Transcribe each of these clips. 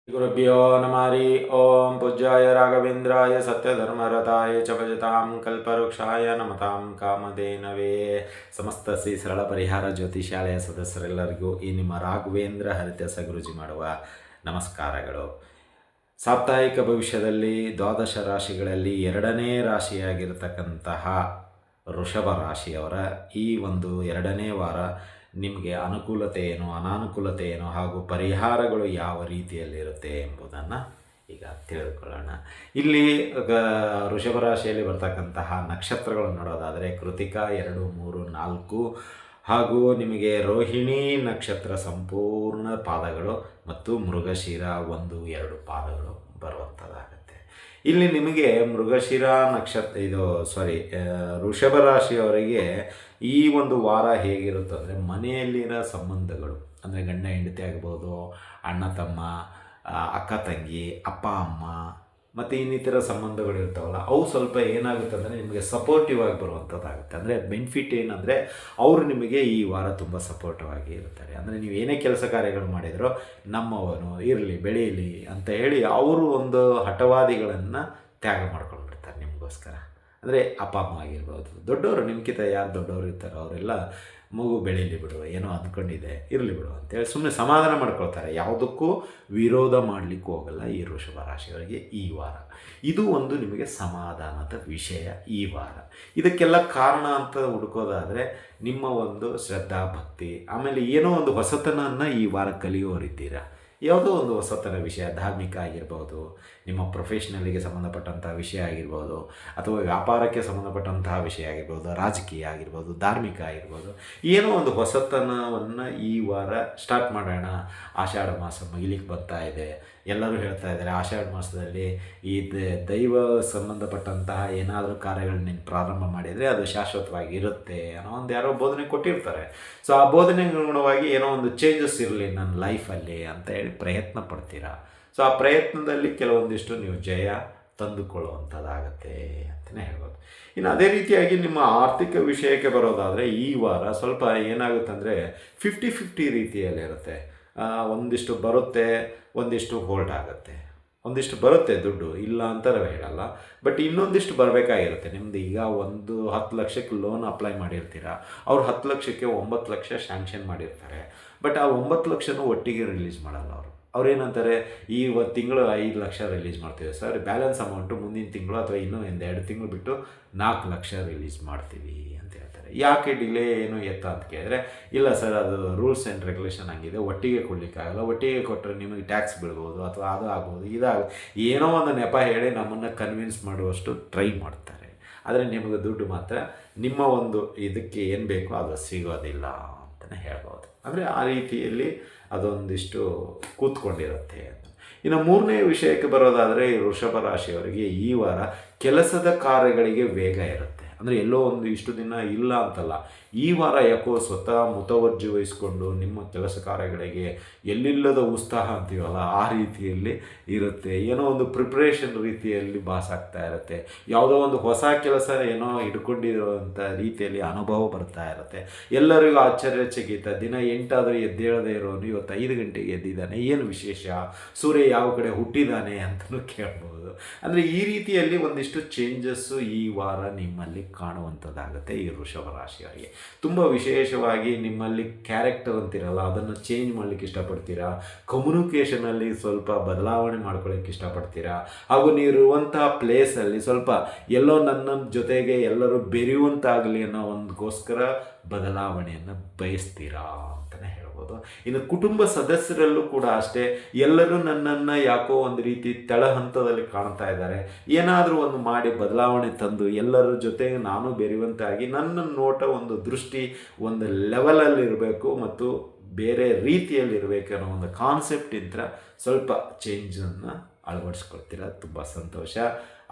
ಗುರುಭ್ಯೋ ನಮಃ ಹರಿ ಓಂ ಪೂಜ್ಯಾಯ ರಾಘವೇಂದ್ರಾಯ ಸತ್ಯಧರ್ಮರತಾಯ ಚ ಭಜತಾಂ ಕಲ್ಪವೃಕ್ಷಾಯ ನಮತಾಂ ಕಾಮಧೇನವೇ. ಸಮಸ್ತ ಶ್ರೀ ಸರಳ ಪರಿಹಾರ ಜ್ಯೋತಿಷಾಲಯ ಸದಸ್ಯರೆಲ್ಲರಿಗೂ ಈ ನಿಮ್ಮ ರಾಘವೇಂದ್ರ ಹರಿದಾಸ ಗುರೂಜಿ ಮಾಡುವ ನಮಸ್ಕಾರಗಳು. ಸಾಪ್ತಾಹಿಕ ಭವಿಷ್ಯದಲ್ಲಿ ದ್ವಾದಶ ರಾಶಿಗಳಲ್ಲಿ ಎರಡನೇ ರಾಶಿಯಾಗಿರ್ತಕ್ಕಂತಹ ವೃಷಭ ರಾಶಿಯವರ ಈ ಒಂದು ಎರಡನೇ ವಾರ ನಿಮಗೆ ಅನುಕೂಲತೆ ಏನು, ಅನಾನುಕೂಲತೆ ಏನು ಹಾಗೂ ಪರಿಹಾರಗಳು ಯಾವ ರೀತಿಯಲ್ಲಿರುತ್ತೆ ಎಂಬುದನ್ನು ಈಗ ತಿಳಿದುಕೊಳ್ಳೋಣ. ಇಲ್ಲಿ ವೃಷಭ ರಾಶಿಯಲ್ಲಿ ಬರ್ತಕ್ಕಂತಹ ನಕ್ಷತ್ರಗಳನ್ನು ನೋಡೋದಾದರೆ ಕೃತಿಕಾ 2, 3, 4 ಹಾಗೂ ನಿಮಗೆ ರೋಹಿಣಿ ನಕ್ಷತ್ರ ಸಂಪೂರ್ಣ ಪಾದಗಳು ಮತ್ತು ಮೃಗಶಿರ 1, 2 ಪಾದಗಳು ಬರುವಂಥದ್ದಾಗುತ್ತೆ. ಇಲ್ಲಿ ನಿಮಗೆ ಮೃಗಶಿರ ವೃಷಭ ರಾಶಿಯವರಿಗೆ ಈ ಒಂದು ವಾರ ಹೇಗಿರುತ್ತಂದರೆ ಮನೆಯಲ್ಲಿರೋ ಸಂಬಂಧಗಳು ಅಂದರೆ ಗಂಡ ಹೆಂಡತಿ ಆಗ್ಬೋದು, ಅಣ್ಣ ತಮ್ಮ, ಅಕ್ಕ ತಂಗಿ, ಅಪ್ಪ ಅಮ್ಮ ಮತ್ತು ಇನ್ನಿತರ ಸಂಬಂಧಗಳು ಇರ್ತಾವಲ್ಲ, ಅವು ಸ್ವಲ್ಪ ಏನಾಗುತ್ತೆ ಅಂದರೆ ನಿಮಗೆ ಸಪೋರ್ಟಿವ್ ಆಗಿ ಬರುವಂಥದ್ದಾಗುತ್ತೆ. ಅಂದರೆ ಬೆನಿಫಿಟ್ ಏನಂದರೆ ಅವರು ನಿಮಗೆ ಈ ವಾರ ತುಂಬ ಸಪೋರ್ಟಿವ್ ಆಗಿ ಇರ್ತಾರೆ. ಅಂದರೆ ನೀವು ಏನೇ ಕೆಲಸ ಕಾರ್ಯಗಳು ಮಾಡಿದರೂ ನಮ್ಮವನು ಇರಲಿ ಬೆಳೆಯಲಿ ಅಂತ ಹೇಳಿ ಅವರು ಒಂದು ಹಠವಾದಿಗಳನ್ನು ತ್ಯಾಗ ಮಾಡ್ಕೊಂಡ್ಬಿಡ್ತಾರೆ ನಿಮಗೋಸ್ಕರ. ಅಂದರೆ ಅಪ್ಪ ಅಮ್ಮ ಆಗಿರ್ಬೋದು, ದೊಡ್ಡವರು ನಿಮ್ಗಿಂತ ಯಾರು ದೊಡ್ಡವರು ಇರ್ತಾರೋ ಅವರೆಲ್ಲ ಮಗು ಬೆಳೀಲಿ ಬಿಡು, ಏನೋ ಅಂದ್ಕೊಂಡಿದೆ ಇರಲಿ ಬಿಡು ಅಂತೇಳಿ ಸುಮ್ಮನೆ ಸಮಾಧಾನ ಮಾಡ್ಕೊಳ್ತಾರೆ. ಯಾವುದಕ್ಕೂ ವಿರೋಧ ಮಾಡಲಿಕ್ಕೆ ಹೋಗಲ್ಲ ಈ ವೃಷಭ ರಾಶಿಯವರಿಗೆ ಈ ವಾರ. ಇದು ಒಂದು ನಿಮಗೆ ಸಮಾಧಾನದ ವಿಷಯ ಈ ವಾರ. ಇದಕ್ಕೆಲ್ಲ ಕಾರಣ ಅಂತ ಹುಡುಕೋದಾದರೆ ನಿಮ್ಮ ಒಂದು ಶ್ರದ್ಧಾ ಭಕ್ತಿ, ಆಮೇಲೆ ಏನೋ ಒಂದು ಹೊಸತನನ್ನು ಈ ವಾರ ಕಲಿಯೋರಿದ್ದೀರಾ. ಯಾವುದೋ ಒಂದು ಹೊಸತನ ವಿಷಯ, ಧಾರ್ಮಿಕ ಆಗಿರ್ಬೋದು, ನಿಮ್ಮ ಪ್ರೊಫೆಷ್ನಲ್ಲಿಗೆ ಸಂಬಂಧಪಟ್ಟಂತಹ ವಿಷಯ ಆಗಿರ್ಬೋದು, ಅಥವಾ ವ್ಯಾಪಾರಕ್ಕೆ ಸಂಬಂಧಪಟ್ಟಂತಹ ವಿಷಯ ಆಗಿರ್ಬೋದು, ರಾಜಕೀಯ ಆಗಿರ್ಬೋದು, ಧಾರ್ಮಿಕ ಆಗಿರ್ಬೋದು, ಏನೋ ಒಂದು ಹೊಸತನವನ್ನು ಈ ವಾರ ಸ್ಟಾರ್ಟ್ ಮಾಡೋಣ. ಆಷಾಢ ಮಾಸ ಮುಗಿಲಿಕ್ಕೆ ಬರ್ತಾ ಇದೆ. ಎಲ್ಲರೂ ಹೇಳ್ತಾ ಇದ್ದಾರೆ ಆಷಾಢ ಮಾಸದಲ್ಲಿ ಈ ದೈವ ಸಂಬಂಧಪಟ್ಟಂತಹ ಏನಾದರೂ ಕಾರ್ಯಗಳನ್ನ ನೀನು ಪ್ರಾರಂಭ ಮಾಡಿದರೆ ಅದು ಶಾಶ್ವತವಾಗಿ ಇರುತ್ತೆ ಅನ್ನೋ ಒಂದು ಯಾರೋ ಬೋಧನೆ ಕೊಟ್ಟಿರ್ತಾರೆ. ಸೊ ಆ ಬೋಧನೆಗೆ ಅನುಗುಣವಾಗಿ ಏನೋ ಒಂದು ಚೇಂಜಸ್ ಇರಲಿ ನನ್ನ ಲೈಫಲ್ಲಿ ಅಂತ ಹೇಳಿ ಪ್ರಯತ್ನ ಪಡ್ತೀರಾ. ಸೊ ಆ ಪ್ರಯತ್ನದಲ್ಲಿ ಕೆಲವೊಂದಿಷ್ಟು ನೀವು ಜಯ ತಂದುಕೊಳ್ಳುವಂಥದ್ದಾಗತ್ತೆ ಅಂತಲೇ ಹೇಳ್ಬೋದು. ಇನ್ನು ಅದೇ ರೀತಿಯಾಗಿ ನಿಮ್ಮ ಆರ್ಥಿಕ ವಿಷಯಕ್ಕೆ ಬರೋದಾದರೆ ಈ ವಾರ ಸ್ವಲ್ಪ ಏನಾಗುತ್ತಂದರೆ 50-50 ರೀತಿಯಲ್ಲಿರುತ್ತೆ. ಒಂದಿಷ್ಟು ಬರುತ್ತೆ, ಒಂದಿಷ್ಟು ಹೋಲ್ಡ್ ಆಗುತ್ತೆ. ಒಂದಿಷ್ಟು ಬರುತ್ತೆ ದುಡ್ಡು, ಇಲ್ಲ ಅಂತಾರೆ ಹೇಳಲ್ಲ, ಬಟ್ ಇನ್ನೊಂದಿಷ್ಟು ಬರಬೇಕಾಗಿರುತ್ತೆ. ನಿಮ್ಮದು ಈಗ 10 ಲಕ್ಷಕ್ಕೆ ಲೋನ್ ಅಪ್ಲೈ ಮಾಡಿರ್ತೀರ, ಅವ್ರು 10 ಲಕ್ಷಕ್ಕೆ 9 ಲಕ್ಷ ಸ್ಯಾಂಕ್ಷನ್ ಮಾಡಿರ್ತಾರೆ. ಬಟ್ ಆ 9 ಲಕ್ಷನೂ ಒಟ್ಟಿಗೆ ರಿಲೀಸ್ ಮಾಡಲ್ಲ ಅವರು. ಅವ್ರೇನಂತಾರೆ, ಈ ತಿಂಗಳು 5 ಲಕ್ಷ ರಿಲೀಸ್ ಮಾಡ್ತೀವಿ ಸರ್, ಬ್ಯಾಲೆನ್ಸ್ ಅಮೌಂಟು ಮುಂದಿನ ತಿಂಗಳು ಅಥವಾ ಇನ್ನೂ 2 ತಿಂಗಳು ಬಿಟ್ಟು 4 ಲಕ್ಷ ರಿಲೀಸ್ ಮಾಡ್ತೀವಿ ಅಂತ ಹೇಳ್ತಾರೆ. ಯಾಕೆ ಡಿಲೇ ಏನು ಎತ್ತ ಅಂತ ಕೇಳಿದ್ರೆ, ಇಲ್ಲ ಸರ್ ಅದು ರೂಲ್ಸ್ ಆ್ಯಂಡ್ ರೆಗ್ಯುಲೇಷನ್ ಹಂಗಿದೆ, ಒಟ್ಟಿಗೆ ಕೊಡಲಿಕ್ಕಾಗಲ್ಲ, ಒಟ್ಟಿಗೆ ಕೊಟ್ಟರೆ ನಿಮಗೆ ಟ್ಯಾಕ್ಸ್ ಬೀಳ್ಬೋದು ಅಥವಾ ಅದು ಆಗ್ಬೋದು ಏನೋ ಒಂದು ನೆಪ ಹೇಳಿ ನಮ್ಮನ್ನು ಕನ್ವಿನ್ಸ್ ಮಾಡುವಷ್ಟು ಟ್ರೈ ಮಾಡ್ತಾರೆ. ಆದರೆ ನಿಮಗೆ ದುಡ್ಡು ಮಾತ್ರ ನಿಮ್ಮ ಒಂದು ಇದಕ್ಕೆ ಏನು ಬೇಕೋ ಅದು ಸಿಗೋದಿಲ್ಲ ಅಂತಲೇ ಹೇಳ್ಬೋದು. ಅಂದರೆ ಆ ರೀತಿಯಲ್ಲಿ ಅದೊಂದಿಷ್ಟು ಕೂತ್ಕೊಂಡಿರುತ್ತೆ. ಇನ್ನು ಮೂರನೇ ವಿಷಯಕ್ಕೆ ಬರೋದಾದರೆ ಈ ವೃಷಭ ರಾಶಿಯವರಿಗೆ ಈ ವಾರ ಕೆಲಸದ ಕಾರ್ಯಗಳಿಗೆ ವೇಗ ಇರುತ್ತೆ. ಅಂದರೆ ಎಲ್ಲೋ ಒಂದು ಇಷ್ಟು ದಿನ ಇಲ್ಲ ಅಂತಲ್ಲ, ಈ ವಾರ ಯಾಕೋ ಸ್ವತಃ ಮುತುವರ್ಜಿ ವಹಿಸ್ಕೊಂಡು ನಿಮ್ಮ ಕೆಲಸ ಕಾರ್ಯಗಳಿಗೆ ಎಲ್ಲಿಲ್ಲದ ಉತ್ಸಾಹ ಅಂತೀವಲ್ಲ ಆ ರೀತಿಯಲ್ಲಿ ಇರುತ್ತೆ. ಏನೋ ಒಂದು ಪ್ರಿಪ್ರೇಷನ್ ರೀತಿಯಲ್ಲಿ ಆಗ್ತಾ ಇರುತ್ತೆ. ಯಾವುದೋ ಒಂದು ಹೊಸ ಕೆಲಸ ಏನೋ ಹಿಡ್ಕೊಂಡಿರುವಂಥ ರೀತಿಯಲ್ಲಿ ಅನುಭವ ಬರ್ತಾ ಇರುತ್ತೆ. ಎಲ್ಲರಿಗೂ ಆಶ್ಚರ್ಯಚಕಿತ. ದಿನ 8 ಆದರೂ ಎದ್ದೇಳದೇ ಇರೋನು ಇವತ್ತು 5 ಗಂಟೆಗೆ ಎದ್ದಿದ್ದಾನೆ, ಏನು ವಿಶೇಷ, ಸೂರ್ಯ ಯಾವ ಕಡೆ ಹುಟ್ಟಿದ್ದಾನೆ ಅಂತಲೂ ಕೇಳ್ಬೋದು. ಅಂದರೆ ಈ ರೀತಿಯಲ್ಲಿ ಒಂದಿಷ್ಟು ಚೇಂಜಸ್ಸು ಈ ವಾರ ನಿಮ್ಮಲ್ಲಿ ಕಾಣುವಂಥದ್ದಾಗುತ್ತೆ ಈ ವೃಷಭ ರಾಶಿಯವರಿಗೆ. ತುಂಬ ವಿಶೇಷವಾಗಿ ನಿಮ್ಮಲ್ಲಿ ಕ್ಯಾರೆಕ್ಟರ್ ಅಂತಿರಲ್ಲ, ಅದನ್ನು ಚೇಂಜ್ ಮಾಡಲಿಕ್ಕೆ ಇಷ್ಟಪಡ್ತೀರಾ. ಕಮ್ಯುನಿಕೇಷನಲ್ಲಿ ಸ್ವಲ್ಪ ಬದಲಾವಣೆ ಮಾಡ್ಕೊಳ್ಳೋಕ್ಕೆ ಇಷ್ಟಪಡ್ತೀರಾ. ಹಾಗೂ ನೀವಿರುವಂಥ ಪ್ಲೇಸಲ್ಲಿ ಸ್ವಲ್ಪ ಎಲ್ಲೋ ನನ್ನ ಜೊತೆಗೆ ಎಲ್ಲರೂ ಬೆರೆಯುವಂತಾಗಲಿ ಅನ್ನೋ ಒಂದಕ್ಕೋಸ್ಕರ ಬದಲಾವಣೆಯನ್ನು ಬಯಸ್ತೀರಾ ಅಂತಲೇ ಹೇಳ್ಬೋದು. ಇನ್ನು ಕುಟುಂಬ ಸದಸ್ಯರಲ್ಲೂ ಕೂಡ ಅಷ್ಟೇ, ಎಲ್ಲರೂ ನನ್ನನ್ನು ಯಾಕೋ ಒಂದು ರೀತಿ ತಳಹಂತದಲ್ಲಿ ಕಾಣ್ತಾ ಇದ್ದಾರೆ, ಏನಾದರೂ ಒಂದು ಮಾಡಿ ಬದಲಾವಣೆ ತಂದು ಎಲ್ಲರ ಜೊತೆಗೆ ನಾನು ಬೆರೆಯುವಂತಾಗಿ ನನ್ನ ನೋಟ ಒಂದು ದೃಷ್ಟಿ ಒಂದು ಲೆವೆಲಲ್ಲಿ ಇರಬೇಕು ಮತ್ತು ಬೇರೆ ರೀತಿಯಲ್ಲಿರಬೇಕು ಅನ್ನೋ ಒಂದು ಕಾನ್ಸೆಪ್ಟಿಂದ ಸ್ವಲ್ಪ ಚೇಂಜನ್ನು ಅಳವಡಿಸ್ಕೊಳ್ತೀರ. ತುಂಬ ಸಂತೋಷ.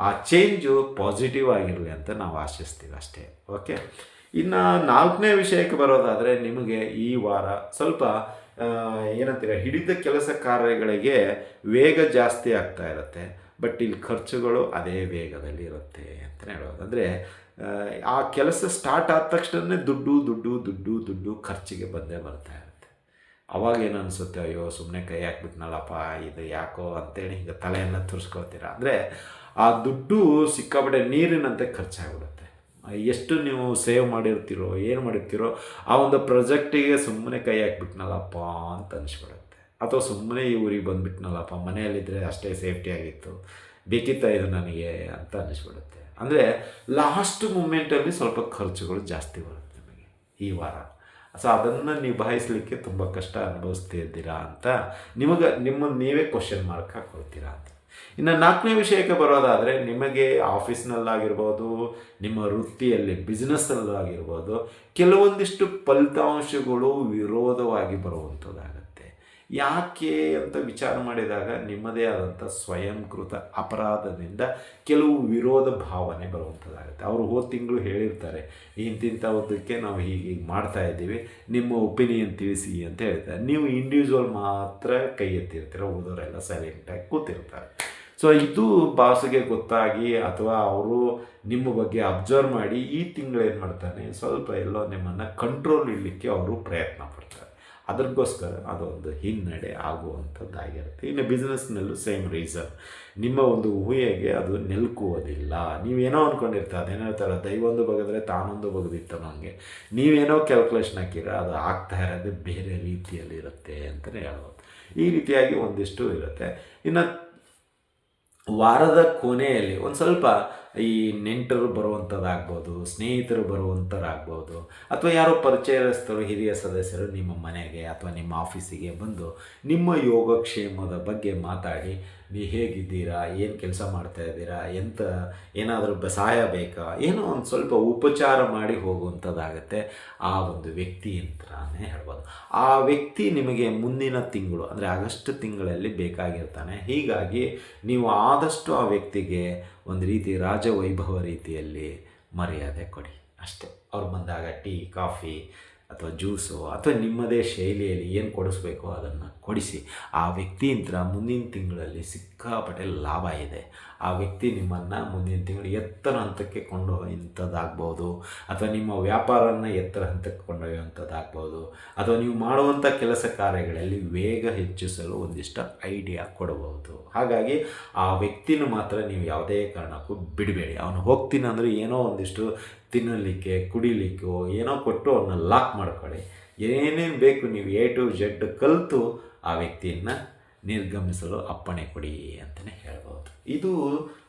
ಆ ಚೇಂಜು ಪಾಸಿಟಿವ್ ಆಗಿರಲಿ ಅಂತ ನಾವು ಆಶಿಸ್ತೀವಿ ಅಷ್ಟೇ. ಓಕೆ. ಇನ್ನು 4ನೇ ವಿಷಯಕ್ಕೆ ಬರೋದಾದರೆ ನಿಮಗೆ ಈ ವಾರ ಸ್ವಲ್ಪ ಏನಂತೀರ, ಹಿಡಿದ ಕೆಲಸ ಕಾರ್ಯಗಳಿಗೆ ವೇಗ ಜಾಸ್ತಿ ಆಗ್ತಾ ಇರುತ್ತೆ. ಬಟ್ ಇಲ್ಲಿ ಖರ್ಚುಗಳು ಅದೇ ವೇಗದಲ್ಲಿ ಇರುತ್ತೆ ಅಂತಲೇ ಹೇಳೋದು. ಅಂದರೆ ಆ ಕೆಲಸ ಸ್ಟಾರ್ಟ್ ಆದ ತಕ್ಷಣ ದುಡ್ಡು ದುಡ್ಡು ದುಡ್ಡು ದುಡ್ಡು ಖರ್ಚಿಗೆ ಬಂದೇ ಬರ್ತಾ ಇರುತ್ತೆ. ಅವಾಗೇನು ಅನಿಸುತ್ತೆ, ಅಯ್ಯೋ ಸುಮ್ಮನೆ ಕೈ ಹಾಕ್ಬಿಟ್ನಲ್ಲಪ್ಪ, ಇದು ಯಾಕೋ ಅಂತೇಳಿ ಈಗ ತಲೆಯೆಲ್ಲ ತುರಿಸ್ಕೊಳ್ತೀರ. ಅಂದರೆ ಆ ದುಡ್ಡು ಸಿಕ್ಕಾಪಟ್ಟೆ ನೀರಿನಂತೆ ಖರ್ಚಾಗ್ಬಿಡುತ್ತೆ. ಎಷ್ಟು ನೀವು ಸೇವ್ ಮಾಡಿರ್ತೀರೋ ಏನು ಮಾಡಿರ್ತೀರೋ ಆ ಒಂದು ಪ್ರಾಜೆಕ್ಟಿಗೆ ಸುಮ್ಮನೆ ಕೈ ಹಾಕ್ಬಿಟ್ನಲ್ಲಪ್ಪ ಅಂತ ಅನಿಸ್ಬಿಡುತ್ತೆ. ಅಥವಾ ಸುಮ್ಮನೆ ಈ ಊರಿಗೆ ಬಂದುಬಿಟ್ನಲ್ಲಪ್ಪ, ಮನೆಯಲ್ಲಿದ್ದರೆ ಅಷ್ಟೇ ಸೇಫ್ಟಿ ಆಗಿತ್ತು, ಬೇಕಿತ್ತ ಇದು ನನಗೆ ಅಂತ ಅನಿಸ್ಬಿಡುತ್ತೆ. ಅಂದರೆ ಲಾಸ್ಟ್ ಮೂಮೆಂಟಲ್ಲಿ ಸ್ವಲ್ಪ ಖರ್ಚುಗಳು ಜಾಸ್ತಿ ಬರುತ್ತೆ ನಿಮಗೆ ಈ ವಾರ. ಸೊ ಅದನ್ನು ನಿಭಾಯಿಸಲಿಕ್ಕೆ ತುಂಬ ಕಷ್ಟ ಅನುಭವಿಸ್ತಿದ್ದೀರಾ ಅಂತ ನಿಮ್ಮನ್ನು ನೀವೇ ಕ್ವಶನ್ ಮಾರ್ಕ್ ಹಾಕ್ಕೊಳ್ತೀರಾ ಅಂತ. ಇನ್ನು 4ನೇ ವಿಷಯಕ್ಕೆ ಬರೋದಾದರೆ, ನಿಮಗೆ ಆಫೀಸ್ನಲ್ಲಾಗಿರ್ಬೋದು, ನಿಮ್ಮ ವೃತ್ತಿಯಲ್ಲಿ ಬಿಸ್ನೆಸ್ಸಲ್ಲಾಗಿರ್ಬೋದು, ಕೆಲವೊಂದಿಷ್ಟು ಫಲಿತಾಂಶಗಳು ವಿರೋಧವಾಗಿ ಬರುವಂಥದ್ದಾಗುತ್ತೆ. ಯಾಕೆ ಅಂತ ವಿಚಾರ ಮಾಡಿದಾಗ ನಿಮ್ಮದೇ ಆದಂಥ ಸ್ವಯಂಕೃತ ಅಪರಾಧದಿಂದ ಕೆಲವು ವಿರೋಧ ಭಾವನೆ ಬರುವಂಥದ್ದಾಗುತ್ತೆ. ಅವರು ಹೋದ ತಿಂಗಳು ಹೇಳಿರ್ತಾರೆ, ಇಂತಿಂಥದ್ದಕ್ಕೆ ನಾವು ಹೀಗೆ ಮಾಡ್ತಾ ಇದ್ದೀವಿ, ನಿಮ್ಮ ಒಪಿನಿಯನ್ ತಿಳಿಸಿ ಅಂತ ಹೇಳ್ತಾರೆ. ನೀವು ಇಂಡಿವಿಜುವಲ್ ಮಾತ್ರ ಕೈ ಎತ್ತಿರ್ತೀರ, ಉಳಿದವರೆಲ್ಲ ಸೈಲೆಂಟಾಗಿ ಕೂತಿರ್ತಾರೆ. ಸೊ ಇದು ಬಾಸ್ಗೆ ಗೊತ್ತಾಗಿ ಅಥವಾ ಅವರು ನಿಮ್ಮ ಬಗ್ಗೆ ಅಬ್ಸರ್ವ್ ಮಾಡಿ ಈ ತಿಂಗಳು ಏನು ಮಾಡ್ತಾನೆ, ಸ್ವಲ್ಪ ಎಲ್ಲೋ ನಿಮ್ಮನ್ನು ಕಂಟ್ರೋಲ್ ಇಡಲಿಕ್ಕೆ ಅವರು ಪ್ರಯತ್ನ ಪಡ್ತಾರೆ. ಅದಕ್ಕೋಸ್ಕರ ಅದೊಂದು ಹಿನ್ನಡೆ ಆಗುವಂಥದ್ದಾಗಿರುತ್ತೆ. ಇನ್ನು ಬಿಸ್ನೆಸ್ನಲ್ಲೂ ಸೇಮ್ ರೀಸನ್, ನಿಮ್ಮ ಒಂದು ಊಹೆಗೆ ಅದು ನಿಲ್ಕುವುದಿಲ್ಲ. ನೀವೇನೋ ಅಂದ್ಕೊಂಡಿರ್ತಾರೆ, ಅದೇನೋ ಹೇಳ್ತಾರೆ, ದೈವೊಂದು ಬಗೆದ್ರೆ ತಾನೊಂದು ಬಗೆದಿತ್ತು ನನಗೆ, ನೀವೇನೋ ಕ್ಯಾಲ್ಕುಲೇಷನ್ ಹಾಕಿರ ಅದು ಆಗ್ತಾ ಇರೋದು ಬೇರೆ ರೀತಿಯಲ್ಲಿ ಇರುತ್ತೆ ಅಂತಲೇ ಹೇಳ್ಬೋದು. ಈ ರೀತಿಯಾಗಿ ಒಂದಿಷ್ಟು ಇರುತ್ತೆ. ಇನ್ನು ವಾರದ ಕೊನೆಯಲ್ಲಿ ಒಂದು ಸ್ವಲ್ಪ ಈ ನೆಂಟರು ಬರುವಂಥದ್ದಾಗ್ಬೋದು, ಸ್ನೇಹಿತರು ಬರುವಂಥದ್ದಾಗ್ಬೋದು, ಅಥವಾ ಯಾರೋ ಪರಿಚಯಸ್ಥರು, ಹಿರಿಯ ಸದಸ್ಯರು ನಿಮ್ಮ ಮನೆಗೆ ಅಥವಾ ನಿಮ್ಮ ಆಫೀಸಿಗೆ ಬಂದು ನಿಮ್ಮ ಯೋಗಕ್ಷೇಮದ ಬಗ್ಗೆ ಮಾತಾಡಿ, ನೀವು ಹೇಗಿದ್ದೀರಾ, ಏನು ಕೆಲಸ ಮಾಡ್ತಾಯಿದ್ದೀರಾ, ಏನಾದರೂ ಸಹಾಯ ಬೇಕಾ, ಏನೋ ಒಂದು ಸ್ವಲ್ಪ ಉಪಚಾರ ಮಾಡಿ ಹೋಗುವಂಥದ್ದಾಗತ್ತೆ ಆ ಒಂದು ವ್ಯಕ್ತಿ ಅಂತಲೇ ಹೇಳ್ಬೋದು. ಆ ವ್ಯಕ್ತಿ ನಿಮಗೆ ಮುಂದಿನ ತಿಂಗಳು ಅಂದರೆ ಆಗಸ್ಟ್ ತಿಂಗಳಲ್ಲಿ ಬೇಕಾಗಿರ್ತಾನೆ. ಹೀಗಾಗಿ ನೀವು ಆದಷ್ಟು ಆ ವ್ಯಕ್ತಿಗೆ ಒಂದು ರೀತಿ ರಾಜವೈಭವ ರೀತಿಯಲ್ಲಿ ಮರ್ಯಾದೆ ಕೊಡಿ ಅಷ್ಟೇ. ಅವ್ರು ಬಂದಾಗ ಟೀ, ಕಾಫಿ ಅಥವಾ ಜ್ಯೂಸು ಅಥವಾ ನಿಮ್ಮದೇ ಶೈಲಿಯಲ್ಲಿ ಏನು ಕೊಡಿಸ್ಬೇಕೋ ಅದನ್ನು ಕೊಡಿಸಿ. ಆ ವ್ಯಕ್ತಿಯಿಂದ ಮುಂದಿನ ತಿಂಗಳಲ್ಲಿ ಸಿಕ್ಕಾಪಟ್ಟೆ ಲಾಭ ಇದೆ. ಆ ವ್ಯಕ್ತಿ ನಿಮ್ಮನ್ನು ಮುಂದಿನ ತಿಂಗಳು ಎತ್ತರ ಹಂತಕ್ಕೆ ಕೊಂಡೊಯ್ಯುವಂಥದ್ದಾಗ್ಬೋದು, ಅಥವಾ ನಿಮ್ಮ ವ್ಯಾಪಾರನ ಎತ್ತರ ಹಂತಕ್ಕೆ ಕೊಂಡೊಯ್ಯುವಂಥದ್ದಾಗ್ಬೋದು, ಅಥವಾ ನೀವು ಮಾಡುವಂಥ ಕೆಲಸ ಕಾರ್ಯಗಳಲ್ಲಿ ವೇಗ ಹೆಚ್ಚಿಸಲು ಒಂದಿಷ್ಟು ಐಡಿಯಾ ಕೊಡಬಹುದು. ಹಾಗಾಗಿ ಆ ವ್ಯಕ್ತಿನ ಮಾತ್ರ ನೀವು ಯಾವುದೇ ಕಾರಣಕ್ಕೂ ಬಿಡಬೇಡಿ. ಅವನು ಹೋಗ್ತೀನಿ ಅಂದರೆ ಏನೋ ಒಂದಿಷ್ಟು ತಿನ್ನಲಿಕ್ಕೆ, ಕುಡಿಲಿಕ್ಕೋ ಏನೋ ಕೊಟ್ಟು ಅವನ್ನ ಲಾಕ್ ಮಾಡ್ಕೊಳ್ಳಿ. ಏನೇನು ಬೇಕು ನೀವು A to Z ಕಲಿತು ಆ ವ್ಯಕ್ತಿಯನ್ನು ನಿರ್ಗಮಿಸಲು ಅಪ್ಪಣೆ ಕೊಡಿ ಅಂತಲೇ ಹೇಳ್ಬೋದು. ಇದು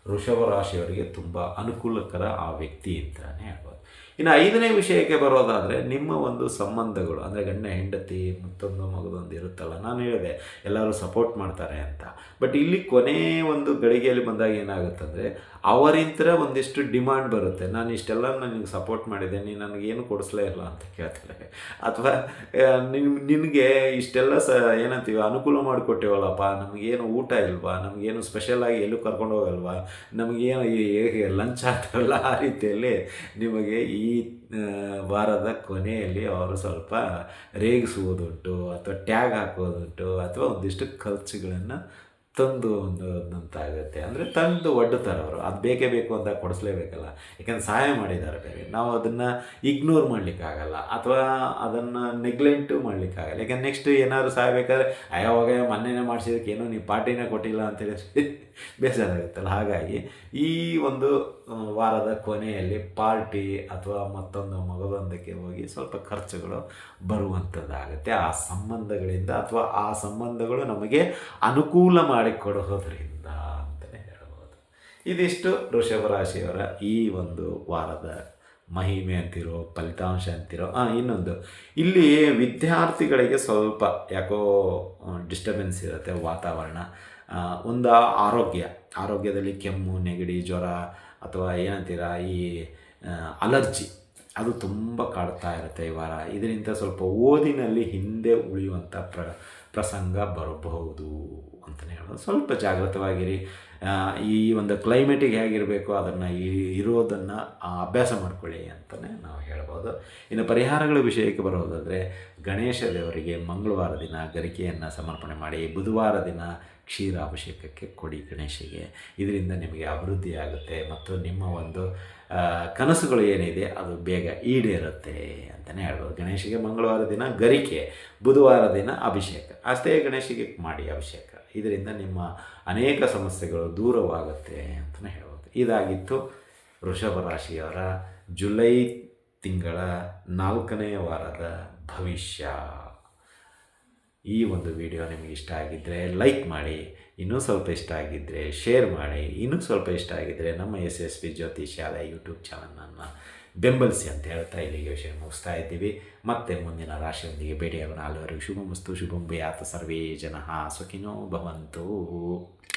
ವೃಷಭ ರಾಶಿಯವರಿಗೆ ತುಂಬ ಅನುಕೂಲಕರ ಆ ವ್ಯಕ್ತಿ ಅಂತಲೇ ಹೇಳ್ಬೋದು. ಇನ್ನು 5ನೇ ವಿಷಯಕ್ಕೆ ಬರೋದಾದರೆ, ನಿಮ್ಮ ಒಂದು ಸಂಬಂಧಗಳು ಅಂದರೆ ಗಂಡ ಹೆಂಡತಿ, ಮತ್ತೊಂದು ಮಗದೊಂದು ಇರುತ್ತಲ್ಲ, ನಾನು ಹೇಳಿದೆ ಎಲ್ಲರೂ ಸಪೋರ್ಟ್ ಮಾಡ್ತಾರೆ ಅಂತ. ಬಟ್ ಇಲ್ಲಿ ಕೊನೆ ಒಂದು ಗಳಿಗೆಯಲ್ಲಿ ಬಂದಾಗ ಏನಾಗುತ್ತಂದರೆ, ಅವರಿಂತರ ಒಂದಿಷ್ಟು ಡಿಮಾಂಡ್ ಬರುತ್ತೆ. ನಾನು ಇಷ್ಟೆಲ್ಲ ನನಗೆ ಸಪೋರ್ಟ್ ಮಾಡಿದೆ, ನೀನು ನನಗೇನು ಕೊಡಿಸ್ಲೇ ಇಲ್ಲ ಅಂತ ಕೇಳ್ತಾರೆ. ಅಥವಾ ನಿನಗೆ ಇಷ್ಟೆಲ್ಲ ಏನಂತೀವಿ ಅನುಕೂಲ ಮಾಡಿಕೊಟ್ಟೇವಲ್ಲಪ್ಪ, ನಮಗೇನು ಊಟ ಇಲ್ವಾ, ನಮಗೇನು ಸ್ಪೆಷಲಾಗಿ ಎಲ್ಲೂ ಕರ್ಕೊಂಡು ಹೋಗಲ್ವಾ, ನಮಗೇನು ಹೇಗೆ ಲಂಚ್ ಆಗ್ತಾರಲ್ಲ ಆ ರೀತಿಯಲ್ಲಿ ನಿಮಗೆ ಈ ವಾರದ ಕೊನೆಯಲ್ಲಿ ಅವರು ಸ್ವಲ್ಪ ರೇಗಿಸುವುದುಂಟು, ಅಥವಾ ಟ್ಯಾಗ್ ಹಾಕೋದುಂಟು, ಅಥವಾ ಒಂದಿಷ್ಟು ಖರ್ಚುಗಳನ್ನು ತಂದು ಅಂತಾಗುತ್ತೆ. ಅಂದರೆ ತಂದು ಒಡ್ಡುತ್ತಾರೆ ಅವರು. ಅದು ಬೇಕೇ ಬೇಕು ಅಂತ ಕೊಡಿಸ್ಲೇಬೇಕಲ್ಲ, ಯಾಕೆಂದ್ರೆ ಸಹಾಯ ಮಾಡಿದ್ದಾರೆ ಬೇರೆ. ನಾವು ಅದನ್ನು ಇಗ್ನೋರ್ ಮಾಡಲಿಕ್ಕಾಗಲ್ಲ, ಅಥವಾ ಅದನ್ನು ನೆಗ್ಲೆಕ್ಟು ಮಾಡಲಿಕ್ಕಾಗಲ್ಲ. ಯಾಕೆಂದ್ರೆ ನೆಕ್ಸ್ಟ್ ಏನಾದರೂ ಸಹಾಯ ಬೇಕಾದ್ರೆ, ಅವಾಗ ಮೊನ್ನೆನೇ ಮಾಡಿಸಿದಕ್ಕೆ ಏನೋ ನೀವು ಪಾರ್ಟಿನೇ ಕೊಟ್ಟಿಲ್ಲ ಅಂತೇಳಿ ಬೇಜಾರಾಗುತ್ತಲ್ಲ. ಹಾಗಾಗಿ ಈ ಒಂದು ವಾರದ ಕೊನೆಯಲ್ಲಿ ಪಾರ್ಟಿ ಅಥವಾ ಮತ್ತೊಂದು ಮಗದೊಂದಕ್ಕೆ ಹೋಗಿ ಸ್ವಲ್ಪ ಖರ್ಚುಗಳು ಬರುವಂಥದ್ದಾಗುತ್ತೆ ಆ ಸಂಬಂಧಗಳಿಂದ, ಅಥವಾ ಆ ಸಂಬಂಧಗಳು ನಮಗೆ ಅನುಕೂಲ ಮಾಡಿಕೊಡೋದ್ರಿಂದ ಅಂತಲೇ ಹೇಳ್ಬೋದು. ಇದಿಷ್ಟು ವೃಷಭ ರಾಶಿಯವರ ಈ ಒಂದು ವಾರದ ಮಹಿಮೆ ಅಂತಿರೋ, ಫಲಿತಾಂಶ ಅಂತಿರೋ. ಇನ್ನೊಂದು, ಇಲ್ಲಿ ವಿದ್ಯಾರ್ಥಿಗಳಿಗೆ ಸ್ವಲ್ಪ ಯಾಕೋ ಡಿಸ್ಟರ್ಬೆನ್ಸ್ ಇರುತ್ತೆ ವಾತಾವರಣ. ಒಂದು ಆರೋಗ್ಯದಲ್ಲಿ ಕೆಮ್ಮು, ನೆಗಡಿ, ಜ್ವರ, ಅಥವಾ ಏನಂತೀರ ಈ ಅಲರ್ಜಿ, ಅದು ತುಂಬ ಕಾಡ್ತಾ ಇರುತ್ತೆ ಈ ವಾರ. ಇದರಿಂದ ಸ್ವಲ್ಪ ಓದಿನಲ್ಲಿ ಹಿಂದೆ ಉಳಿಯುವಂಥ ಪ್ರಸಂಗ ಬರಬಹುದು ಅಂತಲೇ ಹೇಳೋದು. ಸ್ವಲ್ಪ ಜಾಗೃತವಾಗಿರಿ. ಈ ಒಂದು ಕ್ಲೈಮೇಟಿಗೆ ಹೇಗಿರಬೇಕು ಅದನ್ನು ಇರೋದನ್ನು ಅಭ್ಯಾಸ ಮಾಡ್ಕೊಳ್ಳಿ ಅಂತಲೇ ನಾವು ಹೇಳ್ಬೋದು. ಇನ್ನು ಪರಿಹಾರಗಳ ವಿಷಯಕ್ಕೆ ಬರೋದಾದರೆ, ಗಣೇಶ ದೇವರಿಗೆ ಮಂಗಳವಾರ ದಿನ ಗರಿಕೆಯನ್ನು ಸಮರ್ಪಣೆ ಮಾಡಿ, ಬುಧವಾರ ದಿನ ಕ್ಷೀರಾಭಿಷೇಕಕ್ಕೆ ಕೊಡಿ ಗಣೇಶಗೆ. ಇದರಿಂದ ನಿಮಗೆ ಅಭಿವೃದ್ಧಿ ಆಗುತ್ತೆ ಮತ್ತು ನಿಮ್ಮ ಒಂದು ಕನಸುಗಳು ಏನಿದೆ ಅದು ಬೇಗ ಈಡೇರುತ್ತೆ ಅಂತಲೇ ಹೇಳ್ಬೋದು. ಗಣೇಶಗೆ ಮಂಗಳವಾರ ದಿನ ಗರಿಕೆ, ಬುಧವಾರ ದಿನ ಅಭಿಷೇಕ, ಅಷ್ಟೇ ಗಣೇಶಗೆ ಮಾಡಿ ಅಭಿಷೇಕ. ಇದರಿಂದ ನಿಮ್ಮ ಅನೇಕ ಸಮಸ್ಯೆಗಳು ದೂರವಾಗುತ್ತೆ ಅಂತಲೇ ಹೇಳ್ಬೋದು. ಇದಾಗಿತ್ತು ವೃಷಭ ರಾಶಿಯವರ ಜುಲೈ ತಿಂಗಳ 4ನೇ ವಾರದ ಭವಿಷ್ಯ. ಈ ಒಂದು ವಿಡಿಯೋ ನಿಮಗೆ ಇಷ್ಟ ಆಗಿದ್ದರೆ ಲೈಕ್ ಮಾಡಿ, ಇನ್ನೂ ಸ್ವಲ್ಪ ಇಷ್ಟ ಆಗಿದ್ದರೆ ಶೇರ್ ಮಾಡಿ, ಇನ್ನೂ ಸ್ವಲ್ಪ ಇಷ್ಟ ಆಗಿದ್ದರೆ ನಮ್ಮ SSP ಜ್ಯೋತಿಷ್ಯಾಲಯ ಯೂಟ್ಯೂಬ್ ಚಾನಲನ್ನು ಬೆಂಬಲಿಸಿ ಅಂತ ಹೇಳ್ತಾ ಇಲ್ಲಿಗೆ ವಿಷಯ ಮುಗಿಸ್ತಾ ಇದ್ದೀವಿ. ಮತ್ತೆ ಮುಂದಿನ ರಾಶಿಯೊಂದಿಗೆ ಭೇಟಿಯಾಗೋಣ. ಅಲ್ಲಿವರೆಗೂ ಶುಭಮಸ್ತು, ಶುಭಂ ಭೂಯಾತ್, ಸರ್ವೇ ಜನಃ ಸುಖಿನೋ ಭವಂತು.